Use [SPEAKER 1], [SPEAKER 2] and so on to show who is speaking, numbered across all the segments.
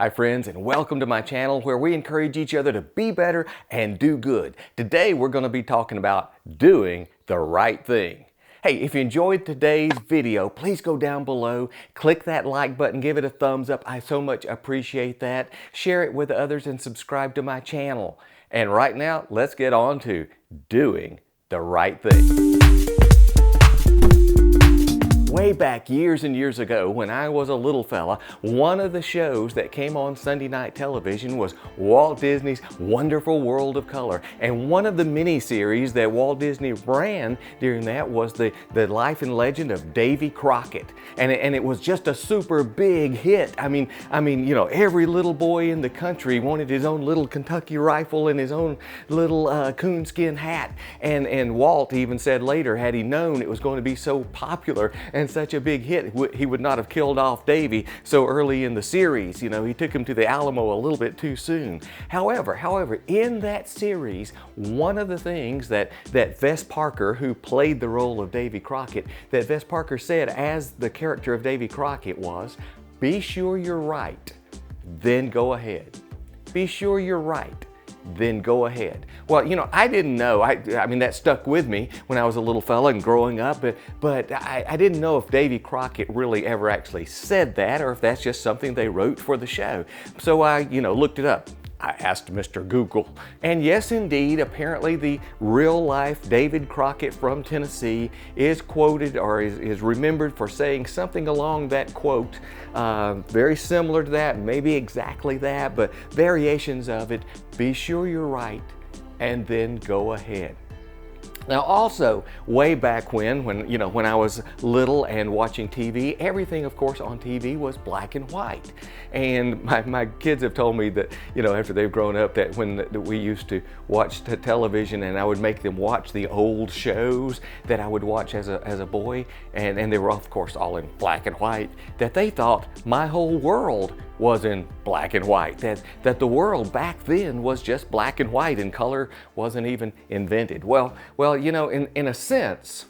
[SPEAKER 1] Hi friends, and welcome to my channel where we encourage each other to be better and do good. Today we're going to be talking about doing the right thing. Hey, if you enjoyed today's video, please go down below, click that like button, give it a thumbs up. I so much appreciate that. Share it with others and subscribe to my channel. And right now, let's get on to doing the right thing. Way back years and years ago when I was a little fella, one of the shows that came on Sunday night television was Walt Disney's Wonderful World of Color. And one of the mini-series that Walt Disney ran during that was the life and legend of Davy Crockett. And it was just a super big hit. I mean, you know, every little boy in the country wanted his own little Kentucky rifle and his own little coonskin hat. And Walt even said later, had he known it was going to be so popular and such a big hit, he would not have killed off Davy so early in the series. You know, he took him to the Alamo a little bit too soon. However, in that series, one of the things that Vess Parker, who played the role of Davy Crockett, that Vess Parker said as the character of Davy Crockett was, be sure you're right, then go ahead. Be sure you're right, then go ahead. Well, you know, I didn't know. I mean, that stuck with me when I was a little fella and growing up, but I didn't know if Davy Crockett really ever actually said that or if that's just something they wrote for the show. So I, you know, looked it up. I asked Mr. Google. And yes, indeed, apparently the real-life David Crockett from Tennessee is quoted or is remembered for saying something along that quote, very similar to that, maybe exactly that, but variations of it. Be sure you're right, and then go ahead. Now also, way back when I was little and watching TV, everything of course on TV was black and white. And my kids have told me that, you know, after they've grown up, that when we used to watch television and I would make them watch the old shows that I would watch as a boy, and they were of course all in black and white, that they thought my whole world was in black and white, that the world back then was just black and white and color wasn't even invented. Well, you know, in a sense,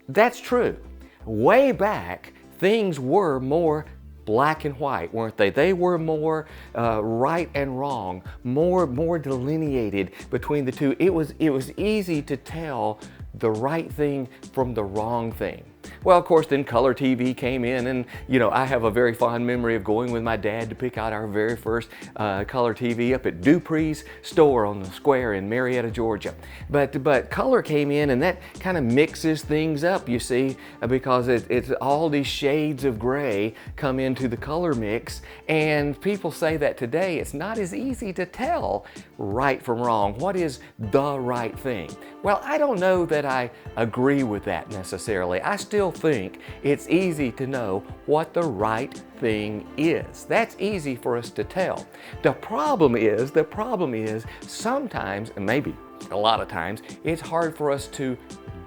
[SPEAKER 1] that's true. Way back, things were more black and white, weren't they? They were more right and wrong, more delineated between the two. It was easy to tell the right thing from the wrong thing. Well, of course, then color TV came in, and you know, I have a very fond memory of going with my dad to pick out our very first color TV up at Dupree's store on the square in Marietta, Georgia. But color came in, and that kind of mixes things up, you see, because it's all these shades of gray come into the color mix, and people say that today it's not as easy to tell right from wrong. What is the right thing? Well, I don't know that I agree with that necessarily. I still think it's easy to know what the right thing is. That's easy for us to tell. The problem is sometimes, and maybe a lot of times, it's hard for us to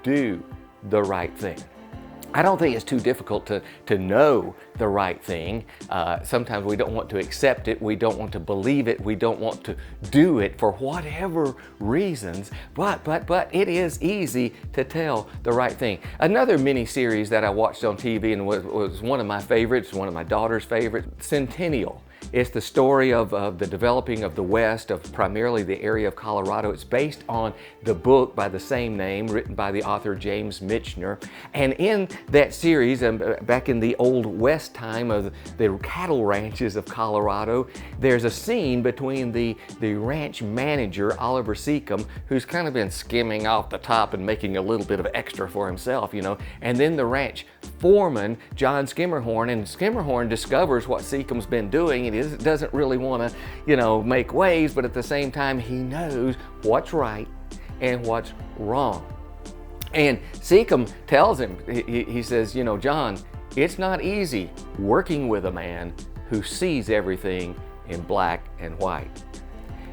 [SPEAKER 1] do the right thing. I don't think it's too difficult to know the right thing. Sometimes we don't want to accept it, we don't want to believe it, we don't want to do it for whatever reasons, but it is easy to tell the right thing. Another mini-series that I watched on TV and was one of my favorites, one of my daughter's favorites, Centennial. It's the story of the developing of the West, of primarily the area of Colorado. It's based on the book by the same name, written by the author James Michener. And in that series, back in the old West time of the cattle ranches of Colorado, there's a scene between the ranch manager, Oliver Seacom, who's kind of been skimming off the top and making a little bit of extra for himself, you know, and then the ranch foreman, John Skimmerhorn, and Skimmerhorn discovers what Seacom's been doing, and he doesn't really want to, you know, make waves, but at the same time, he knows what's right and what's wrong. And Seacom tells him, he says, you know, John, it's not easy working with a man who sees everything in black and white.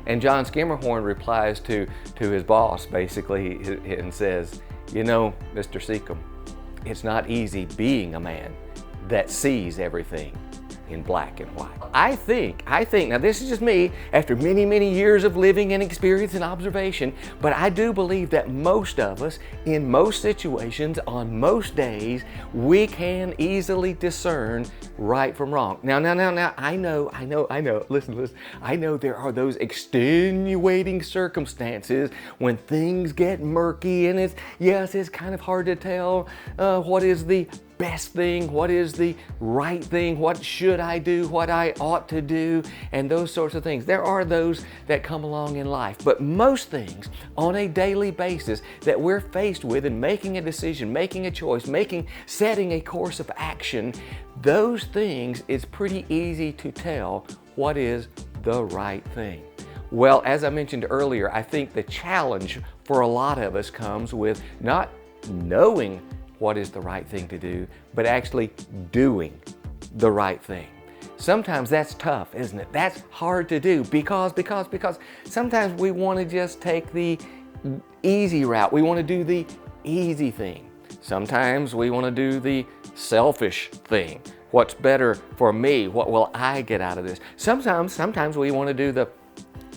[SPEAKER 1] And John Skimmerhorn replies to his boss, basically, and says, you know, Mr. Seacom, it's not easy being a man that sees everything in black and white. I think, now this is just me, after many, many years of living and experience and observation, but I do believe that most of us, in most situations, on most days, we can easily discern right from wrong. Now, I know, listen, I know there are those extenuating circumstances when things get murky and it's kind of hard to tell what is the best thing, what is the right thing, what should I do, what I ought to do, and those sorts of things. There are those that come along in life, but most things on a daily basis that we're faced with in making a decision, making a choice, setting a course of action, those things, it's pretty easy to tell what is the right thing. Well, as I mentioned earlier, I think the challenge for a lot of us comes with not knowing what is the right thing to do, but actually doing the right thing. Sometimes that's tough, isn't it? That's hard to do because sometimes we want to just take the easy route. We want to do the easy thing. Sometimes we want to do the selfish thing. What's better for me? What will I get out of this? Sometimes we want to do the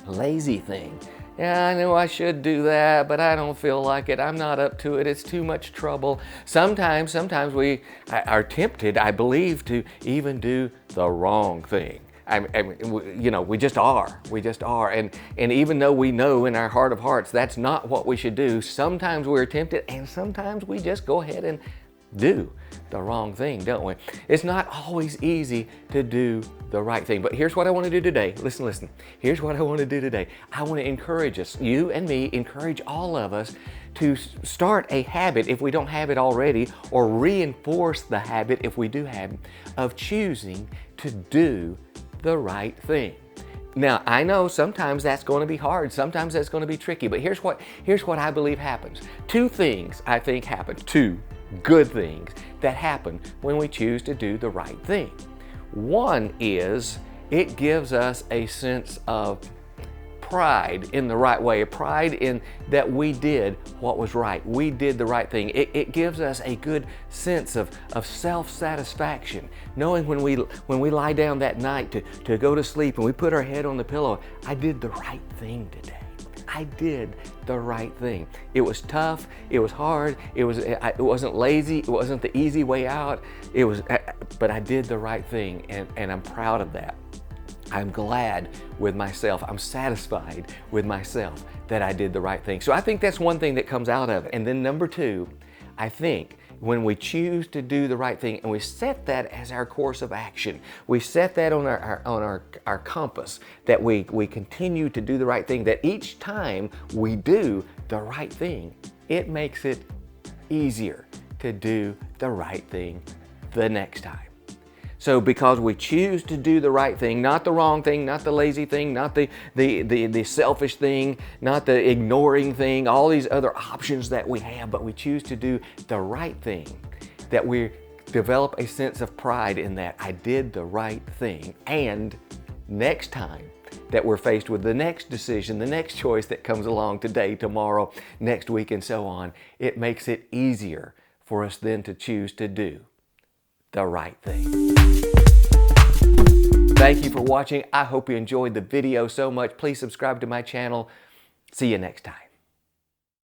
[SPEAKER 1] lazy thing. Yeah, I know I should do that, but I don't feel like it. I'm not up to it. It's too much trouble. Sometimes we are tempted, I believe, to even do the wrong thing. We just are. And even though we know in our heart of hearts that's not what we should do, sometimes we're tempted, and sometimes we just go ahead and do the wrong thing, don't we? It's not always easy to do the right thing. But here's what I want to do today. Listen. Here's what I want to do today. I want to encourage us, you and me, encourage all of us to start a habit, if we don't have it already, or reinforce the habit, if we do have it, of choosing to do the right thing. Now, I know sometimes that's going to be hard, sometimes that's going to be tricky, but here's what I believe happens. Two things I think happen, two good things that happen when we choose to do the right thing. One is it gives us a sense of pride in the right way, a pride in that we did what was right. We did the right thing. It gives us a good sense of self-satisfaction, knowing when we lie down that night to go to sleep and we put our head on the pillow, I did the right thing today. I did the right thing. It was tough, it was hard, it wasn't lazy, it wasn't the easy way out, but I did the right thing, and I'm proud of that. I'm glad with myself. I'm satisfied with myself that I did the right thing. So I think that's one thing that comes out of it. And then number two, I think when we choose to do the right thing and we set that as our course of action, we set that on our compass, that we continue to do the right thing, that each time we do the right thing, it makes it easier to do the right thing the next time. So because we choose to do the right thing, not the wrong thing, not the lazy thing, not the selfish thing, not the ignoring thing, all these other options that we have, but we choose to do the right thing, that we develop a sense of pride in that I did the right thing. And next time that we're faced with the next decision, the next choice that comes along today, tomorrow, next week, and so on, it makes it easier for us then to choose to do the right thing. Thank you for watching. I hope you enjoyed the video so much. Please subscribe to my channel. See you next time.